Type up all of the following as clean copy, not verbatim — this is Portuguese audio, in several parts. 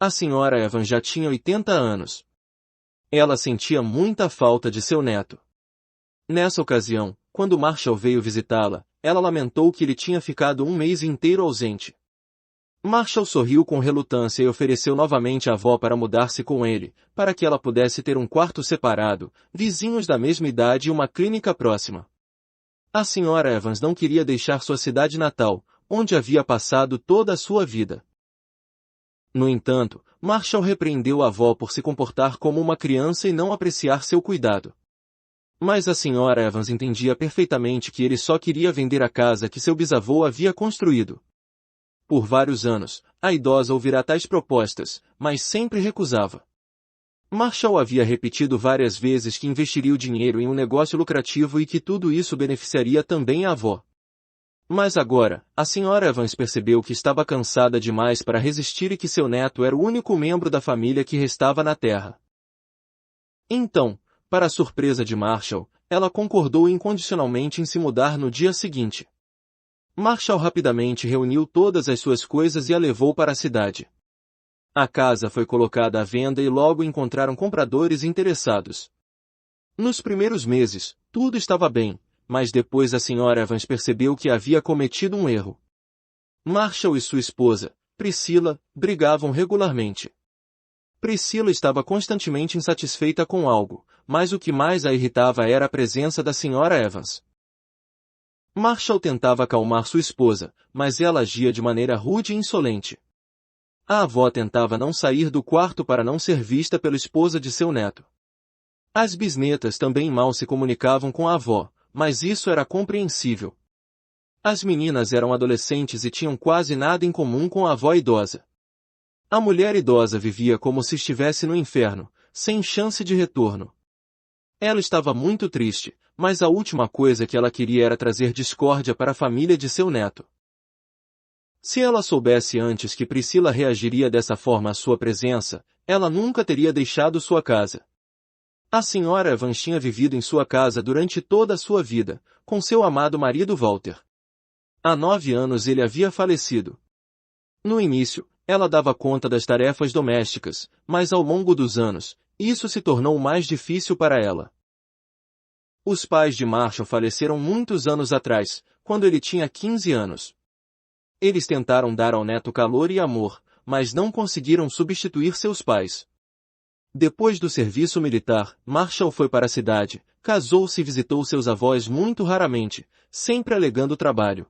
A senhora Evans já tinha 80 anos. Ela sentia muita falta de seu neto. Nessa ocasião, quando Marshall veio visitá-la, ela lamentou que ele tinha ficado um mês inteiro ausente. Marshall sorriu com relutância e ofereceu novamente a avó para mudar-se com ele, para que ela pudesse ter um quarto separado, vizinhos da mesma idade e uma clínica próxima. A senhora Evans não queria deixar sua cidade natal, onde havia passado toda a sua vida. No entanto, Marshall repreendeu a avó por se comportar como uma criança e não apreciar seu cuidado. Mas a senhora Evans entendia perfeitamente que ele só queria vender a casa que seu bisavô havia construído. Por vários anos, a idosa ouvira tais propostas, mas sempre recusava. Marshall havia repetido várias vezes que investiria o dinheiro em um negócio lucrativo e que tudo isso beneficiaria também a avó. Mas agora, a senhora Evans percebeu que estava cansada demais para resistir e que seu neto era o único membro da família que restava na Terra. Então, para a surpresa de Marshall, ela concordou incondicionalmente em se mudar no dia seguinte. Marshall rapidamente reuniu todas as suas coisas e a levou para a cidade. A casa foi colocada à venda e logo encontraram compradores interessados. Nos primeiros meses, tudo estava bem, mas depois a senhora Evans percebeu que havia cometido um erro. Marshall e sua esposa, Priscila, brigavam regularmente. Priscila estava constantemente insatisfeita com algo, mas o que mais a irritava era a presença da senhora Evans. Marshall tentava acalmar sua esposa, mas ela agia de maneira rude e insolente. A avó tentava não sair do quarto para não ser vista pela esposa de seu neto. As bisnetas também mal se comunicavam com a avó, mas isso era compreensível. As meninas eram adolescentes e tinham quase nada em comum com a avó idosa. A mulher idosa vivia como se estivesse no inferno, sem chance de retorno. Ela estava muito triste, mas a última coisa que ela queria era trazer discórdia para a família de seu neto. Se ela soubesse antes que Priscila reagiria dessa forma à sua presença, ela nunca teria deixado sua casa. A senhora Evans tinha vivido em sua casa durante toda a sua vida, com seu amado marido Walter. Há 9 anos ele havia falecido. No início, ela dava conta das tarefas domésticas, mas ao longo dos anos, isso se tornou mais difícil para ela. Os pais de Marshall faleceram muitos anos atrás, quando ele tinha 15 anos. Eles tentaram dar ao neto calor e amor, mas não conseguiram substituir seus pais. Depois do serviço militar, Marshall foi para a cidade, casou-se e visitou seus avós muito raramente, sempre alegando trabalho.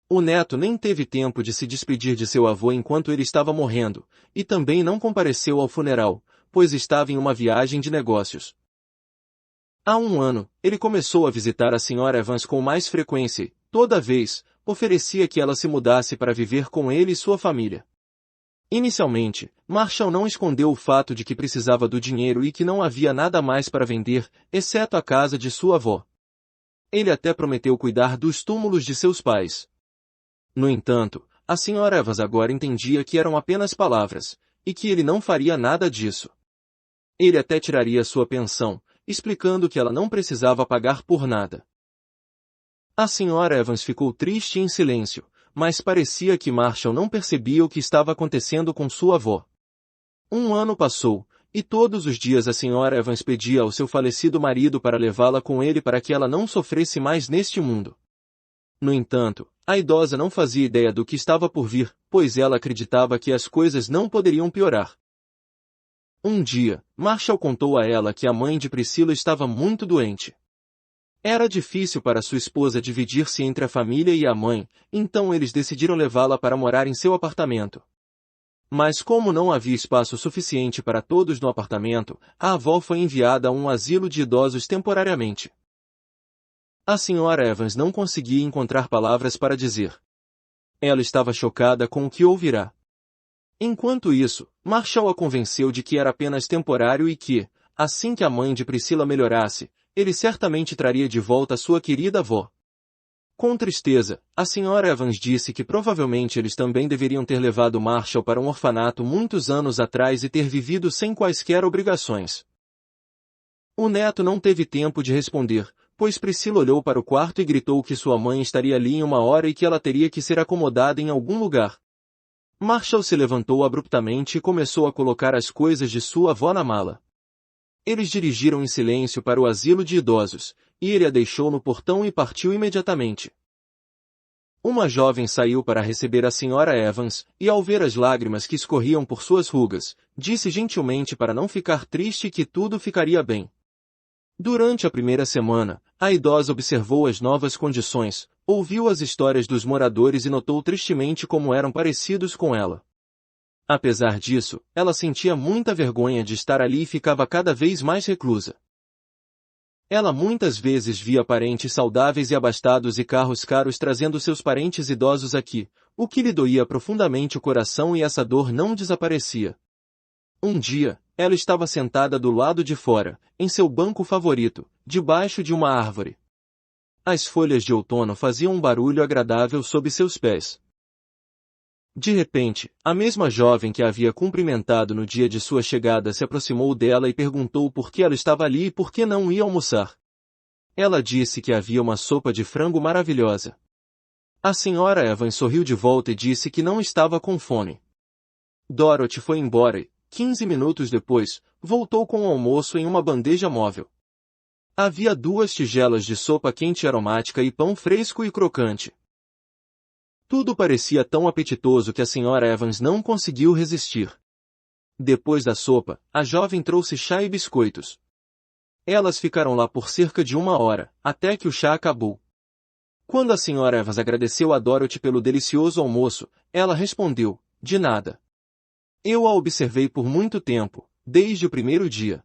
O neto nem teve tempo de se despedir de seu avô enquanto ele estava morrendo, e também não compareceu ao funeral, pois estava em uma viagem de negócios. Há 1 ano, ele começou a visitar a senhora Evans com mais frequência e, toda vez, oferecia que ela se mudasse para viver com ele e sua família. Inicialmente, Marshall não escondeu o fato de que precisava do dinheiro e que não havia nada mais para vender, exceto a casa de sua avó. Ele até prometeu cuidar dos túmulos de seus pais. No entanto, a senhora Evans agora entendia que eram apenas palavras, e que ele não faria nada disso. Ele até tiraria sua pensão, explicando que ela não precisava pagar por nada. A senhora Evans ficou triste e em silêncio, mas parecia que Marshall não percebia o que estava acontecendo com sua avó. 1 ano passou, e todos os dias a senhora Evans pedia ao seu falecido marido para levá-la com ele para que ela não sofresse mais neste mundo. No entanto, a idosa não fazia ideia do que estava por vir, pois ela acreditava que as coisas não poderiam piorar. Um dia, Marshall contou a ela que a mãe de Priscila estava muito doente. Era difícil para sua esposa dividir-se entre a família e a mãe, então eles decidiram levá-la para morar em seu apartamento. Mas como não havia espaço suficiente para todos no apartamento, a avó foi enviada a um asilo de idosos temporariamente. A senhora Evans não conseguia encontrar palavras para dizer. Ela estava chocada com o que ouvirá. Enquanto isso, Marshall a convenceu de que era apenas temporário e que, assim que a mãe de Priscila melhorasse, ele certamente traria de volta sua querida avó. Com tristeza, a senhora Evans disse que provavelmente eles também deveriam ter levado Marshall para um orfanato muitos anos atrás e ter vivido sem quaisquer obrigações. O neto não teve tempo de responder, pois Priscila olhou para o quarto e gritou que sua mãe estaria ali em 1 hora e que ela teria que ser acomodada em algum lugar. Marshall se levantou abruptamente e começou a colocar as coisas de sua avó na mala. Eles dirigiram em silêncio para o asilo de idosos, e ele a deixou no portão e partiu imediatamente. Uma jovem saiu para receber a Sra. Evans, e ao ver as lágrimas que escorriam por suas rugas, disse gentilmente para não ficar triste que tudo ficaria bem. Durante a primeira semana, a idosa observou as novas condições, ouviu as histórias dos moradores e notou tristemente como eram parecidos com ela. Apesar disso, ela sentia muita vergonha de estar ali e ficava cada vez mais reclusa. Ela muitas vezes via parentes saudáveis e abastados e carros caros trazendo seus parentes idosos aqui, o que lhe doía profundamente o coração e essa dor não desaparecia. Um dia, ela estava sentada do lado de fora, em seu banco favorito, debaixo de uma árvore. As folhas de outono faziam um barulho agradável sob seus pés. De repente, a mesma jovem que a havia cumprimentado no dia de sua chegada se aproximou dela e perguntou por que ela estava ali e por que não ia almoçar. Ela disse que havia uma sopa de frango maravilhosa. A Sra. Evans sorriu de volta e disse que não estava com fome. Dorothy foi embora e, 15 minutos depois, voltou com o almoço em uma bandeja móvel. Havia 2 tigelas de sopa quente e aromática e pão fresco e crocante. Tudo parecia tão apetitoso que a Sra. Evans não conseguiu resistir. Depois da sopa, a jovem trouxe chá e biscoitos. Elas ficaram lá por cerca de 1 hora, até que o chá acabou. Quando a Sra. Evans agradeceu a Dorothy pelo delicioso almoço, ela respondeu, de nada. Eu a observei por muito tempo, desde o primeiro dia.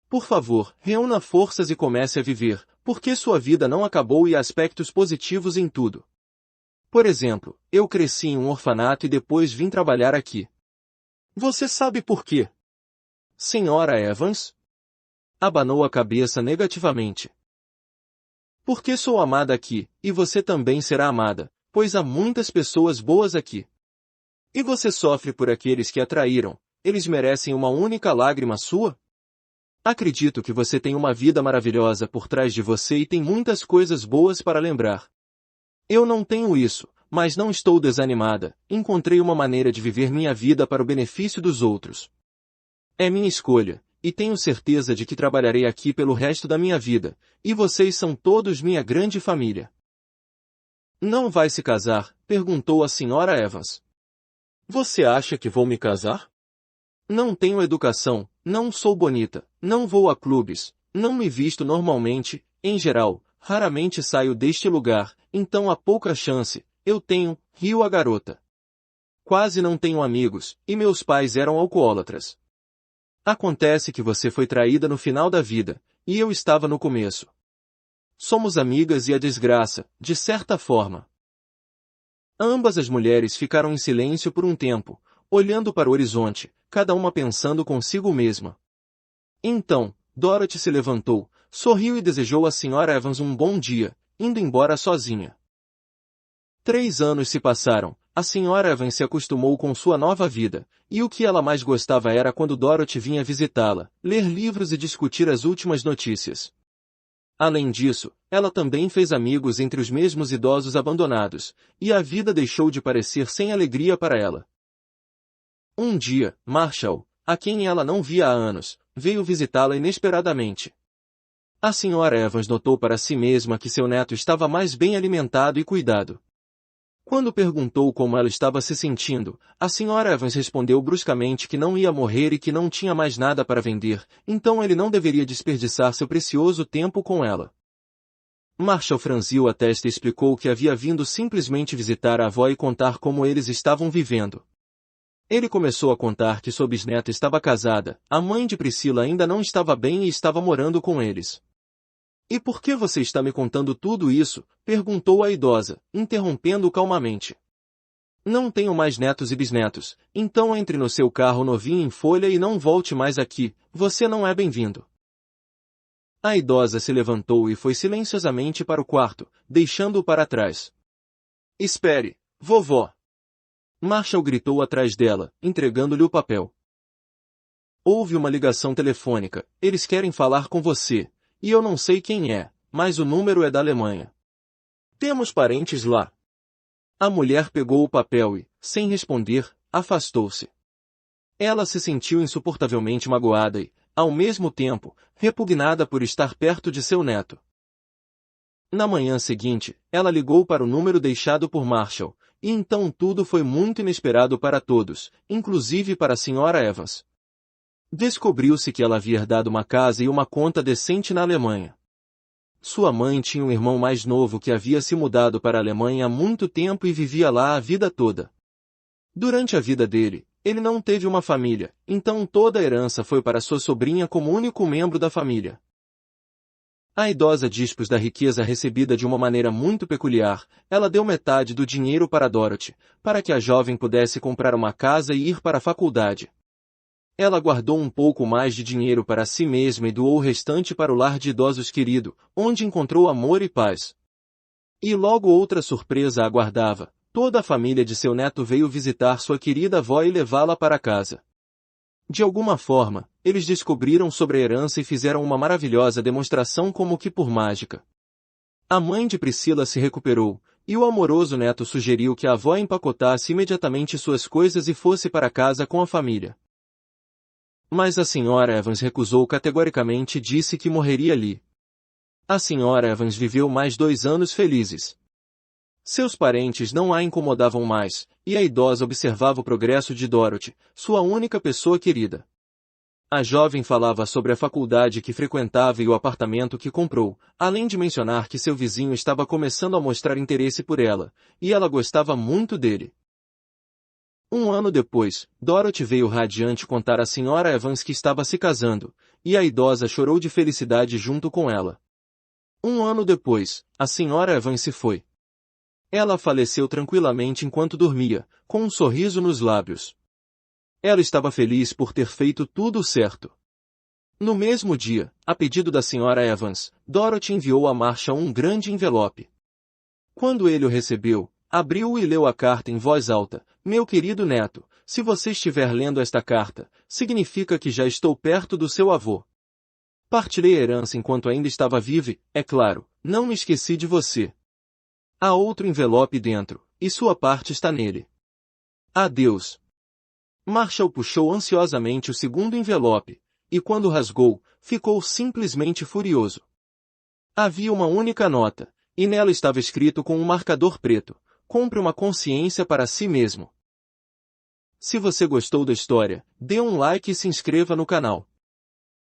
Por favor, reúna forças e comece a viver, porque sua vida não acabou e há aspectos positivos em tudo. Por exemplo, eu cresci em um orfanato e depois vim trabalhar aqui. Você sabe por quê? Sra. Evans? Abanou a cabeça negativamente. Porque sou amada aqui, e você também será amada, pois há muitas pessoas boas aqui. E você sofre por aqueles que a traíram, eles merecem uma única lágrima sua? Acredito que você tem uma vida maravilhosa por trás de você e tem muitas coisas boas para lembrar. Eu não tenho isso, mas não estou desanimada, encontrei uma maneira de viver minha vida para o benefício dos outros. É minha escolha, e tenho certeza de que trabalharei aqui pelo resto da minha vida, e vocês são todos minha grande família. Não vai se casar? Perguntou a Sra. Evans. Você acha que vou me casar? Não tenho educação, não sou bonita, não vou a clubes, não me visto normalmente, em geral, raramente saio deste lugar, então há pouca chance, eu tenho, riu a garota. Quase não tenho amigos, e meus pais eram alcoólatras. Acontece que você foi traída no final da vida, e eu estava no começo. Somos amigas e a desgraça, de certa forma. Ambas as mulheres ficaram em silêncio por um tempo, olhando para o horizonte, cada uma pensando consigo mesma. Então, Dorothy se levantou, sorriu e desejou à Sra. Evans um bom dia, indo embora sozinha. 3 anos se passaram, a Sra. Evans se acostumou com sua nova vida, e o que ela mais gostava era quando Dorothy vinha visitá-la, ler livros e discutir as últimas notícias. Além disso, ela também fez amigos entre os mesmos idosos abandonados, e a vida deixou de parecer sem alegria para ela. Um dia, Marshall, a quem ela não via há anos, veio visitá-la inesperadamente. A Sra. Evans notou para si mesma que seu neto estava mais bem alimentado e cuidado. Quando perguntou como ela estava se sentindo, a Sra. Evans respondeu bruscamente que não ia morrer e que não tinha mais nada para vender, então ele não deveria desperdiçar seu precioso tempo com ela. Marshall franziu a testa e explicou que havia vindo simplesmente visitar a avó e contar como eles estavam vivendo. Ele começou a contar que sua bisneta estava casada, a mãe de Priscila ainda não estava bem e estava morando com eles. E por que você está me contando tudo isso? Perguntou a idosa, interrompendo-o calmamente. Não tenho mais netos e bisnetos, então entre no seu carro novinho em folha e não volte mais aqui, você não é bem-vindo. A idosa se levantou e foi silenciosamente para o quarto, deixando-o para trás. Espere, vovó! Marshall gritou atrás dela, entregando-lhe o papel. Houve uma ligação telefônica, eles querem falar com você. E eu não sei quem é, mas o número é da Alemanha. Temos parentes lá. A mulher pegou o papel e, sem responder, afastou-se. Ela se sentiu insuportavelmente magoada e, ao mesmo tempo, repugnada por estar perto de seu neto. Na manhã seguinte, ela ligou para o número deixado por Marshall, e então tudo foi muito inesperado para todos, inclusive para a Sra. Evans. Descobriu-se que ela havia herdado uma casa e uma conta decente na Alemanha. Sua mãe tinha um irmão mais novo que havia se mudado para a Alemanha há muito tempo e vivia lá a vida toda. Durante a vida dele, ele não teve uma família, então toda a herança foi para sua sobrinha como único membro da família. A idosa dispôs da riqueza recebida de uma maneira muito peculiar. Ela deu metade do dinheiro para Dorothy, para que a jovem pudesse comprar uma casa e ir para a faculdade. Ela guardou um pouco mais de dinheiro para si mesma e doou o restante para o lar de idosos querido, onde encontrou amor e paz. E logo outra surpresa a aguardava. Toda a família de seu neto veio visitar sua querida avó e levá-la para casa. De alguma forma, eles descobriram sobre a herança e fizeram uma maravilhosa demonstração como que por mágica. A mãe de Priscila se recuperou, e o amoroso neto sugeriu que a avó empacotasse imediatamente suas coisas e fosse para casa com a família. Mas a Sra. Evans recusou categoricamente e disse que morreria ali. A Sra. Evans viveu mais 2 anos felizes. Seus parentes não a incomodavam mais, e a idosa observava o progresso de Dorothy, sua única pessoa querida. A jovem falava sobre a faculdade que frequentava e o apartamento que comprou, além de mencionar que seu vizinho estava começando a mostrar interesse por ela, e ela gostava muito dele. 1 ano depois, Dorothy veio radiante contar à Sra. Evans que estava se casando, e a idosa chorou de felicidade junto com ela. 1 ano depois, a Sra. Evans se foi. Ela faleceu tranquilamente enquanto dormia, com um sorriso nos lábios. Ela estava feliz por ter feito tudo certo. No mesmo dia, a pedido da Sra. Evans, Dorothy enviou a Marshall um grande envelope. Quando ele o recebeu, abriu-o e leu a carta em voz alta. Meu querido neto, se você estiver lendo esta carta, significa que já estou perto do seu avô. Partilhei a herança enquanto ainda estava vivo e, é claro, não me esqueci de você. Há outro envelope dentro, e sua parte está nele. Adeus. Marshall puxou ansiosamente o segundo envelope, e quando rasgou, ficou simplesmente furioso. Havia uma única nota, e nela estava escrito com um marcador preto: compre uma consciência para si mesmo. Se você gostou da história, dê um like e se inscreva no canal.